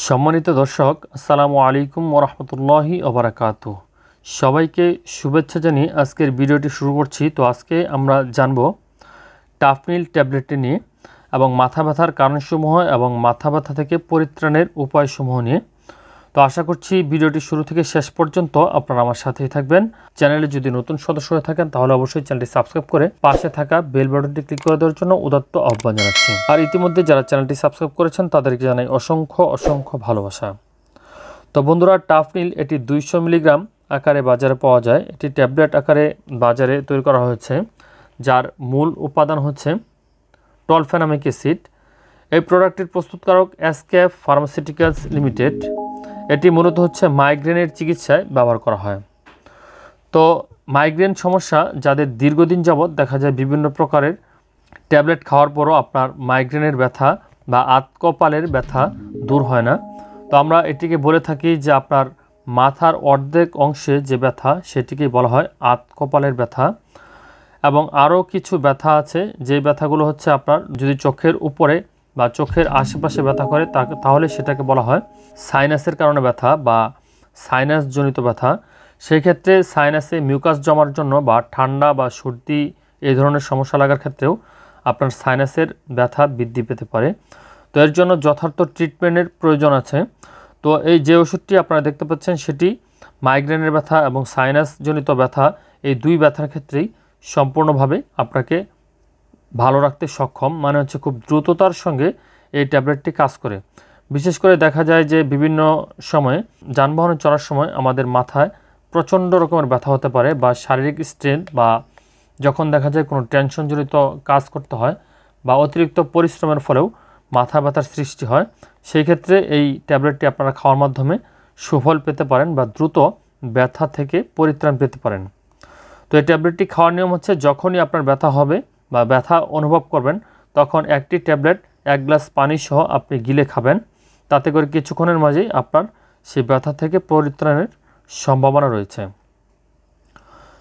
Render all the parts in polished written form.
সম্মানিত দর্শক, আসসালামু আলাইকুম ওয়া রাহমাতুল্লাহি ওয়া বারাকাতুহু। সবাইকে শুভেচ্ছা জানিয়ে আজকের ভিডিওটি শুরু করছি। তো আজকে আমরা জানব টাফনিল ট্যাবলেটটি নিয়ে এবং মাথা ব্যথার কারণসমূহ এবং মাথা ব্যথা থেকে পরিত্রাণের উপায়সমূহ নিয়ে। তো আশা করছি ভিডিওটি শুরু থেকে শেষ পর্যন্ত আপনারা আমার সাথেই থাকবেন। চ্যানেলে যদি নতুন সদস্য হয়ে থাকেন তাহলে অবশ্যই চ্যানেলটি সাবস্ক্রাইব করে পাশে থাকা বেল বাটনটি ক্লিক করে দেওয়ার জন্য উদাত্ত আহ্বান জানাচ্ছি। আর ইতিমধ্যে যারা চ্যানেলটি সাবস্ক্রাইব করেছেন তাদেরকে জানাই অসংখ্য ভালোবাসা। তো বন্ধুরা, টাফনিল এটি 200 মিলিগ্রাম আকারে বাজারে পাওয়া যায়। এটি ট্যাবলেট আকারে বাজারে তৈরি করা হয়েছে, যার মূল উপাদান হচ্ছে টলফেনামিক অ্যাসিড। এই প্রোডাক্টটির প্রস্তুতকারক এসকেএফ ফার্মাসিউটিক্যালস লিমিটেড। এটি মূলত হচ্ছে মাইগ্রেনের চিকিৎসায় ব্যবহার করা হয়। তো মাইগ্রেন সমস্যা যাদের দীর্ঘদিন যাবৎ দেখা যায় বিভিন্ন প্রকারের ট্যাবলেট খাওয়ার পরও আপনার মাইগ্রেনের ব্যথা বা আতকপালের ব্যথা দূর হয় না। তো আমরা এটিকে বলে থাকি যে আপনার মাথার অর্ধেক অংশে যে ব্যথা সেটিকেই বলা হয় আতকপালের ব্যথা। এবং আরও কিছু ব্যথা আছে, যে ব্যথাগুলো হচ্ছে আপনার যদি চোখের উপরে বা চোখের আশেপাশে ব্যথা করে তাহলে সেটাকে বলা হয় সাইনাসের কারণে ব্যথা বা সাইনাসজনিত ব্যথা। সেই ক্ষেত্রে সাইনাসে মিউকাস জমার জন্য বা ঠান্ডা বা সর্দি এই ধরনের সমস্যা লাগার ক্ষেত্রেও আপনার সাইনাসের ব্যথা বৃদ্ধি পেতে পারে। তো এর জন্য যথার্থ ট্রিটমেন্টের প্রয়োজন আছে। তো এই যে ওষুধটি আপনারা দেখতে পাচ্ছেন সেটি মাইগ্রেনের ব্যথা এবং সাইনাসজনিত ব্যথা এই দুই ব্যথার ক্ষেত্রেই সম্পূর্ণভাবে আপনাকে ভালো রাখতে সক্ষম, মানে হচ্ছে খুব দ্রুততার সঙ্গে এই ট্যাবলেটটি কাজ করে। বিশেষ করে দেখা যায় যে বিভিন্ন সময়ে যানবাহনে চলার সময় আমাদের মাথায় প্রচণ্ড রকমের ব্যথা হতে পারে বা শারীরিক স্ট্রেন বা যখন দেখা যায় কোনো টেনশনজনিত কাজ করতে হয় বা অতিরিক্ত পরিশ্রমের ফলেও মাথা ব্যথার সৃষ্টি হয়। সেই ক্ষেত্রে এই ট্যাবলেটটি আপনারা খাওয়ার মাধ্যমে সুফল পেতে পারেন বা দ্রুত ব্যথা থেকে পরিত্রাণ পেতে পারেন। তো এই ট্যাবলেটটি খাওয়ার নিয়ম হচ্ছে যখনই আপনার ব্যথা হবে বা ব্যথা অনুভব করবেন তখন একটি ট্যাবলেট 1 গ্লাস পানি সহ আপনি গিলে খাবেন। তাতে করে কিছুক্ষণের মাঝেই আপনার সেই ব্যথা থেকে পরিত্রাণের সম্ভাবনা রয়েছে।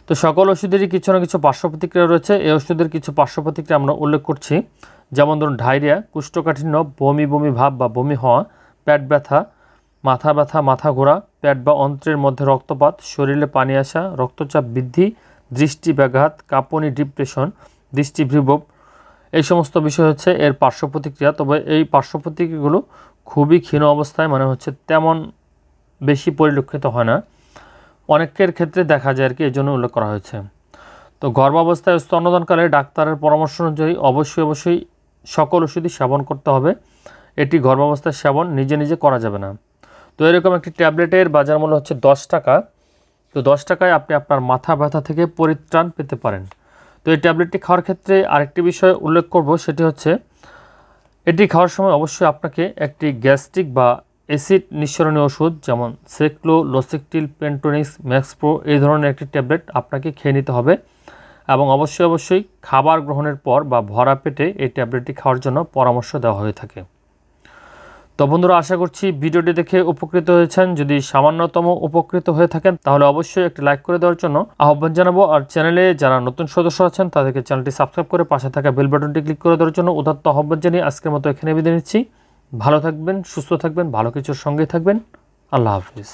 তো সকল ওষুধেরই কিছু না কিছু পার্শ্ব প্রতিক্রিয়া রয়েছে। এই ওষুধের কিছু পার্শ্ব প্রতিক্রিয়া আমরা উল্লেখ করছি, যেমন ধরুন ডায়রিয়া, কোষ্ঠকাঠিন্য, বমি ভাব বা বমি হওয়া, পেট ব্যথা, মাথা ঘোরা, পেট বা অন্ত্রের মধ্যে রক্তপাত, শরীরে পানি আসা, রক্তচাপ বৃদ্ধি, দৃষ্টি ব্যাঘাত, কাঁপুনি, ডিপ্রেশন, দৃষ্টিভ্রম, এই সমস্ত বিষয় হচ্ছে এর পার্শ্ব প্রতিক্রিয়া। তবে এই পার্শ্ব প্রতিক্রিয়াগুলো খুবই ক্ষীণ অবস্থায়, মানে হচ্ছে তেমন বেশি পরিলক্ষিত হয় না, অনেকের ক্ষেত্রে দেখা যায় আর কি, এই জন্য উল্লেখ করা হয়েছে। তো গর্ভাবস্থায় স্তন্যদানকালে ডাক্তারের পরামর্শ অনুযায়ী অবশ্যই সকল ওষুধই সেবন করতে হবে। এটি গর্ভাবস্থায় সেবন নিজে করা যাবে না। তো এরকম একটি ট্যাবলেটের বাজার মূল্য হচ্ছে 10 টাকা। তো 10 টাকায় আপনি আপনার মাথা ব্যথা থেকে পরিত্রাণ পেতে পারেন। তো এই ট্যাবলেটটি খাওয়ার ক্ষেত্রে আরেকটি বিষয় উল্লেখ করব, সেটি হচ্ছে এটি খাওয়ার সময় অবশ্যই আপনাকে একটি গ্যাস্ট্রিক বা অ্যাসিড নিঃসরণী ওষুধ যেমন সেক্লোলোসিকটিল, পেন্টোনিক্স, ম্যাক্সপ্রো এই ধরনের একটি ট্যাবলেট আপনাকে খেয়ে নিতে হবে এবং অবশ্যই খাবার গ্রহণের পর বা ভরা পেটে এই ট্যাবলেটটি খাওয়ার জন্য পরামর্শ দেওয়া হয়ে থাকে। তো বন্ধুরা, আশা করছি ভিডিওটি দেখে উপকৃত হয়েছেন। যদি সামান্যতম উপকৃত হয়ে থাকেন তাহলে অবশ্যই একটি লাইক করে দেওয়ার জন্য আহ্বান জানাবো। আর চ্যানেলে যারা নতুন সদস্য আছেন তাদেরকে চ্যানেলটি সাবস্ক্রাইব করে পাশে থাকা বেল বাটনটি ক্লিক করে দেওয়ার জন্য উদাত্ত আহ্বান জানিয়ে আজকের মতো এখানে বিদায় নিচ্ছি। ভালো থাকবেন, সুস্থ থাকবেন, ভালো কিছুর সঙ্গেই থাকবেন। আল্লাহ হাফিজ।